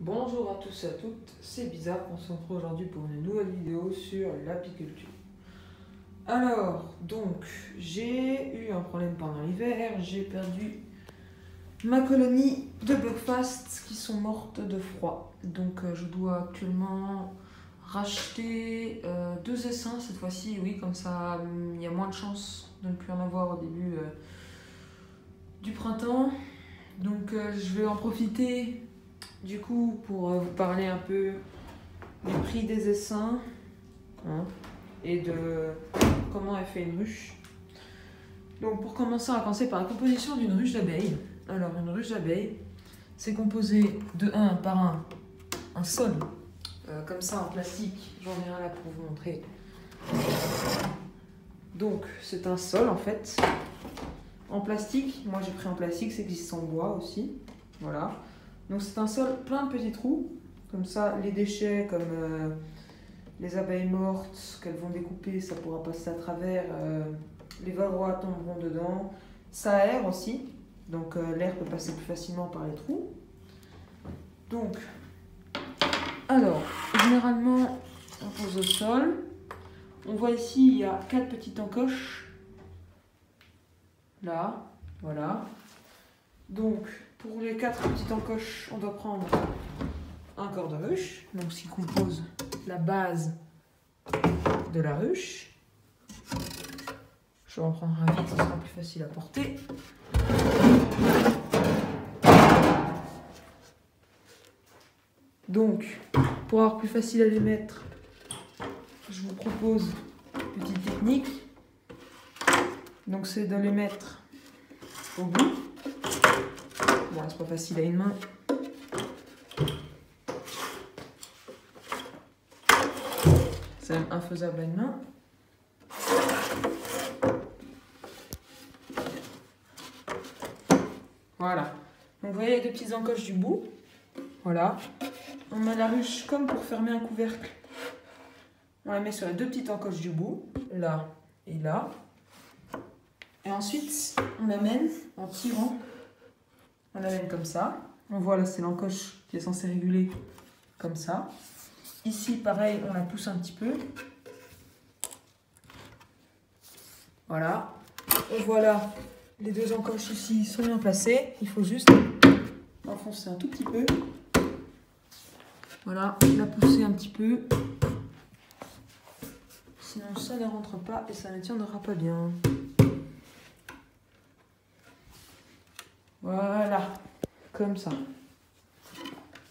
Bonjour à tous et à toutes, c'est bizarre qu'on se retrouve aujourd'hui pour une nouvelle vidéo sur l'apiculture. Alors, donc, j'ai eu un problème pendant l'hiver, j'ai perdu ma colonie de Buckfast qui sont mortes de froid. Donc, je dois actuellement racheter 2 essaims cette fois-ci, oui, comme ça il y a moins de chances de ne plus en avoir au début du printemps. Donc, je vais en profiter. Du coup, pour vous parler un peu du prix des essaims et de comment est fait une ruche. Donc pour commencer, on va commencer par la composition d'une ruche d'abeilles. Alors une ruche d'abeilles, c'est composé de par un sol, comme ça en plastique. J'en ai un là pour vous montrer. Donc c'est un sol en fait, en plastique. Moi j'ai pris en plastique, ça existe en bois aussi. Voilà. Donc c'est un sol plein de petits trous, comme ça les déchets comme les abeilles mortes qu'elles vont découper, ça pourra passer à travers, les varroas tomberont dedans, ça aère aussi, donc l'air peut passer plus facilement par les trous. Donc, alors, généralement on pose au sol, on voit ici il y a 4 petites encoches, là, voilà. Donc, pour les 4 petites encoches, on doit prendre un corps de ruche, donc ce qui compose la base de la ruche. Je vais en prendre un vite, ça sera plus facile à porter. Donc, pour avoir plus facile à les mettre, je vous propose une petite technique. Donc, c'est de les mettre au bout. Bon, c'est pas facile à une main. C'est même infaisable à une main. Voilà. Donc vous voyez les 2 petites encoches du bout. Voilà. On met la ruche comme pour fermer un couvercle. On la met sur les 2 petites encoches du bout. Là et là. Et ensuite, on l'amène en tirant. On l'amène comme ça. On voit là, c'est l'encoche qui est censée réguler comme ça. Ici, pareil, on la pousse un petit peu. Voilà. Et voilà, les 2 encoches ici sont bien placées. Il faut juste enfoncer un tout petit peu. Voilà, la pousser un petit peu. Sinon, ça ne rentre pas et ça ne tiendra pas bien. Voilà, comme ça.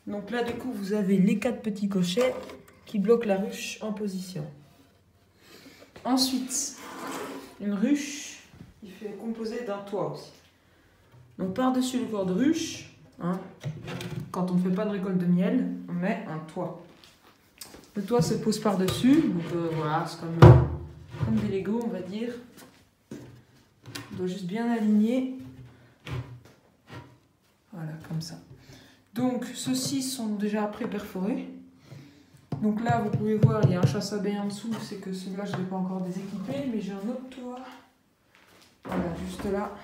Donc là, du coup, vous avez les 4 petits cochets qui bloquent la ruche en position. Ensuite, une ruche, il fait composer d'un toit aussi. Donc par-dessus le corps de ruche, quand on ne fait pas de récolte de miel, on met un toit. Le toit se pose par-dessus, donc voilà, c'est comme des Lego, on va dire. On doit juste bien aligner. Voilà, comme ça. Donc, ceux-ci sont déjà pré-perforés. Donc là, vous pouvez voir, il y a un chasse-abeilles en dessous. C'est que celui-là, je ne l'ai pas encore déséquipé, mais j'ai un autre toit. Voilà, juste là.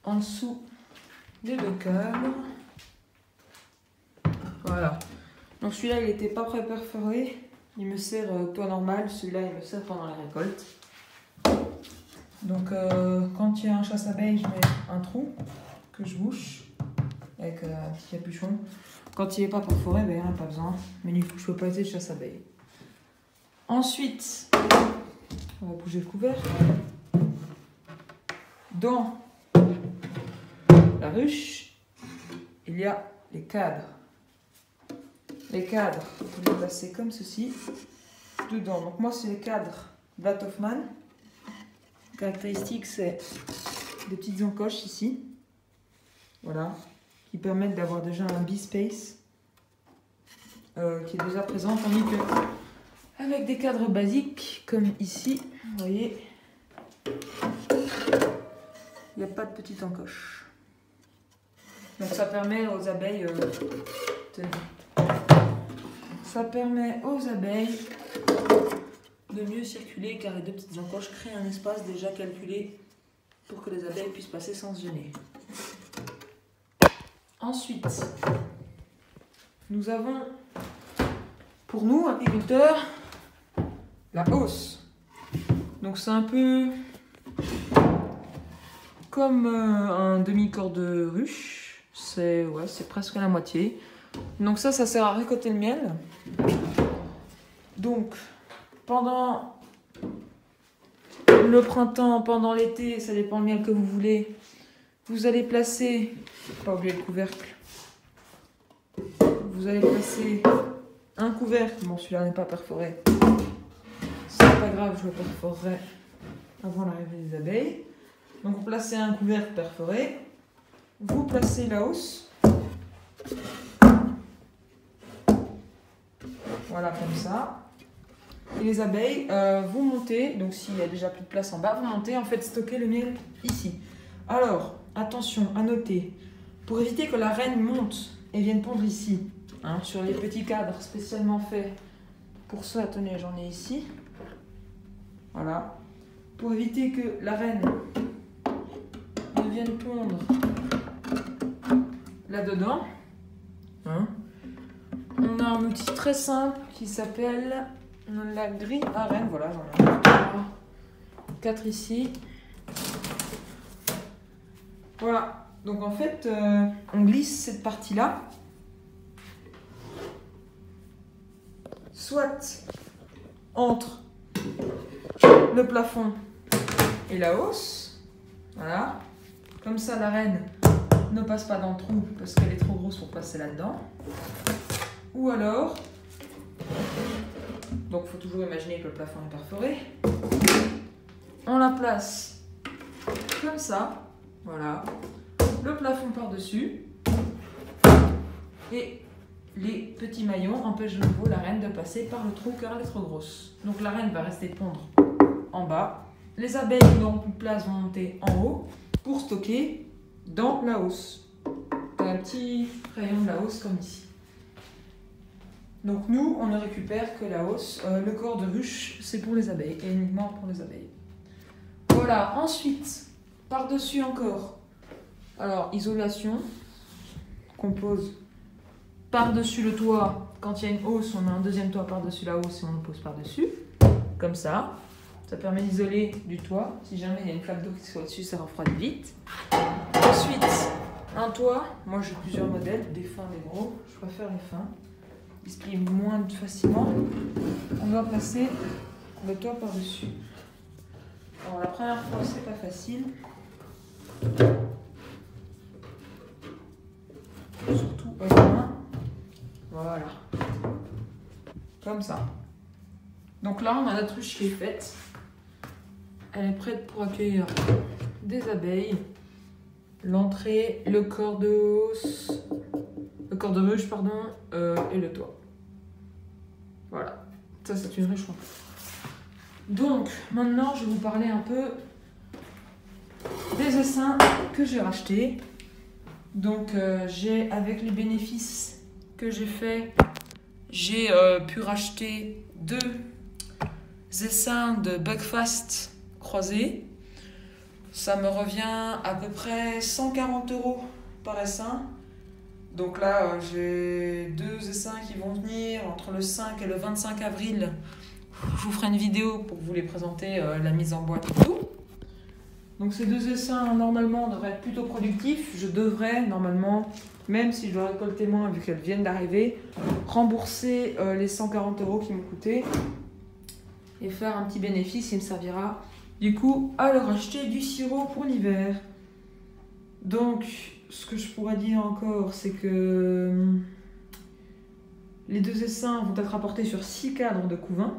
En dessous des 2 cadres. Voilà. Donc celui-là, il n'était pas pré-perforé. Il me sert toit normal. Celui-là, il me sert pendant la récolte. Donc, quand il y a un chasse-abeilles, je mets un trou que je bouche avec un petit capuchon. Quand il n'est pas perforé, ben, il n'y en a pas besoin. Mais il faut que je peux pas essayer de chasse-abeilles. Ensuite, on va bouger le couvercle. Dans la ruche, il y a les cadres. Les cadres, vous les placez comme ceci, dedans. Donc moi, c'est les cadres Blatt Hoffmann. Caractéristique, c'est des petites encoches ici. Voilà. Qui permettent d'avoir déjà un B-space qui est déjà présent. Tandis que avec des cadres basiques, comme ici, vous voyez, il n'y a pas de petite encoche. Donc ça permet aux abeilles de mieux circuler car les 2 petites encoches créent un espace déjà calculé pour que les abeilles puissent passer sans se gêner. Ensuite, nous avons, pour nous, apiculteurs, la hausse. Donc c'est un peu comme un demi-corps de ruche. C'est presque la moitié. Donc ça sert à récolter le miel. Donc, pendant le printemps, pendant l'été, ça dépend le miel que vous voulez, vous allez placer, pas oublier le couvercle, vous allez placer un couvercle, bon celui-là n'est pas perforé, c'est pas grave, je le perforerai avant l'arrivée des abeilles. Donc vous placez un couvercle perforé, vous placez la hausse, voilà comme ça. Et les abeilles, vous montez, donc s'il y a déjà plus de place en bas, vous montez, en fait, stocker le miel ici. Alors, attention, à noter, pour éviter que la reine monte et vienne pondre ici, hein, sur les petits cadres spécialement faits pour ça, attendez, j'en ai ici. Voilà. Pour éviter que la reine ne vienne pondre là-dedans, hein, on a un outil très simple qui s'appelle la grille à reine. Voilà, j'en ai 4 ici. Voilà, donc en fait, on glisse cette partie-là, soit entre le plafond et la hausse, voilà, comme ça la reine ne passe pas dans le trou parce qu'elle est trop grosse pour passer là-dedans, ou alors, donc il faut toujours imaginer que le plafond est perforé, on la place comme ça, voilà, le plafond par-dessus, et les petits maillons empêchent de nouveau la reine de passer par le trou car elle est trop grosse. Donc la reine va rester pondre en bas, les abeilles qui n'auront plus de place vont monter en haut pour stocker dans la hausse. Un petit rayon de la hausse comme ici. Donc nous, on ne récupère que la hausse. Le corps de ruche, c'est pour les abeilles et uniquement pour les abeilles. Voilà, ensuite, par-dessus encore. Alors, isolation, qu'on pose par-dessus le toit. Quand il y a une hausse, on a un deuxième toit par-dessus la hausse et on le pose par-dessus. Comme ça. Ça permet d'isoler du toit. Si jamais il y a une flaque d'eau qui soit dessus, ça refroidit vite. Ensuite, un toit. Moi, j'ai plusieurs modèles, des fins, des gros. Je préfère les fins. Ils se plient moins facilement. On doit placer le toit par-dessus. Alors, la première fois, c'est pas facile. Surtout à la main. Voilà. Comme ça. Donc là, on a notre ruche qui est faite. Elle est prête pour accueillir des abeilles. L'entrée, le corps de hausse, le corps de ruche, pardon, et le toit. Voilà. Ça, c'est une ruche. Donc, maintenant, je vais vous parler un peu des essaims que j'ai rachetés. Donc, j'ai, avec les bénéfices que j'ai fait, j'ai pu racheter 2 essaims de Buckfast croisés. Ça me revient à peu près 140 € par essaim. Donc là, j'ai 2 essaims qui vont venir entre le 5 et le 25 avril. Je vous ferai une vidéo pour vous les présenter, la mise en boîte et tout. Donc ces 2 essaims, normalement, devraient être plutôt productifs. Je devrais, normalement, même si je dois récolter moins vu qu'elles viennent d'arriver, rembourser les 140 € qui m'ont coûté et faire un petit bénéfice. Il me servira du coup à leur acheter du sirop pour l'hiver. Donc, ce que je pourrais dire encore, c'est que les 2 essaims vont être apportés sur 6 cadres de couvain.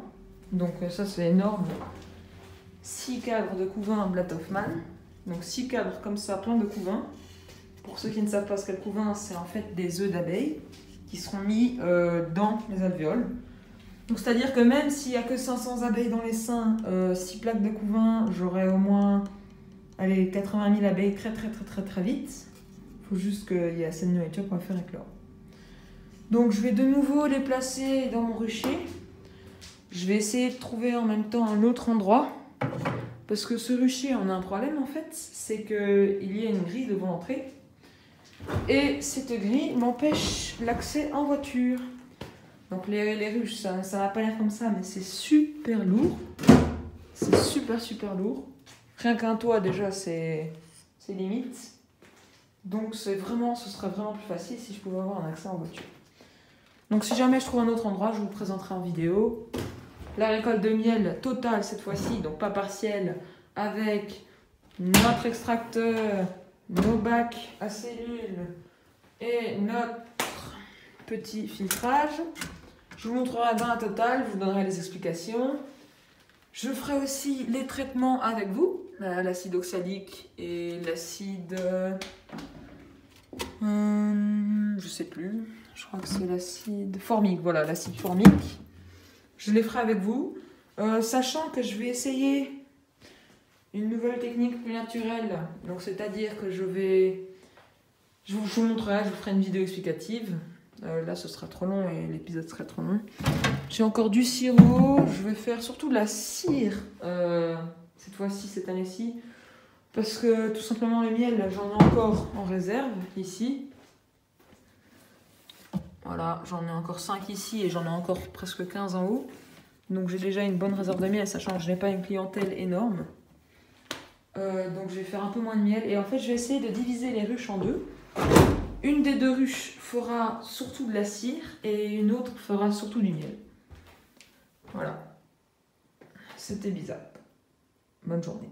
Donc ça, c'est énorme. 6 cadres de couvain Blatt Hoffmann. Donc 6 cadres comme ça, plein de couvain. Pour ceux qui ne savent pas ce qu'est le couvain, c'est en fait des œufs d'abeilles qui seront mis dans les alvéoles. Donc c'est-à-dire que même s'il n'y a que 500 abeilles dans les seins, 6 plaques de couvain, j'aurai au moins 80 000 abeilles très vite. Il faut juste qu'il y ait assez de nourriture pour faire éclore. Donc je vais de nouveau les placer dans mon rucher. Je vais essayer de trouver en même temps un autre endroit. Parce que ce rucher, on a un problème en fait, c'est qu'il y a une grille devant l'entrée. Et cette grille m'empêche l'accès en voiture. Donc les ruches, ça n'a pas l'air comme ça, mais c'est super lourd. C'est super lourd. Rien qu'un toit déjà, c'est limite. Donc ce serait vraiment plus facile si je pouvais avoir un accès en voiture. Donc si jamais je trouve un autre endroit, je vous le présenterai en vidéo. La récolte de miel totale cette fois-ci, donc pas partielle, avec notre extracteur, nos bacs à cellules et notre petit filtrage. Je vous montrerai dans la totale, je vous donnerai les explications. Je ferai aussi les traitements avec vous, l'acide oxalique et l'acide... je sais plus, je crois que c'est l'acide formique, voilà, l'acide formique. Je les ferai avec vous, sachant que je vais essayer une nouvelle technique plus naturelle. Donc c'est-à-dire que je vous montrerai, je vous ferai une vidéo explicative. Là ce sera trop long et l'épisode serait trop long. J'ai encore du sirop, je vais faire surtout de la cire cette fois-ci, cette année-ci. Parce que tout simplement le miel, j'en ai encore en réserve ici. Voilà, j'en ai encore 5 ici et j'en ai encore presque 15 en haut. Donc j'ai déjà une bonne réserve de miel, sachant que je n'ai pas une clientèle énorme. Donc je vais faire un peu moins de miel. Et en fait, je vais essayer de diviser les ruches en deux. Une des deux ruches fera surtout de la cire et une autre fera surtout du miel. Voilà. C'était bizarre. Bonne journée.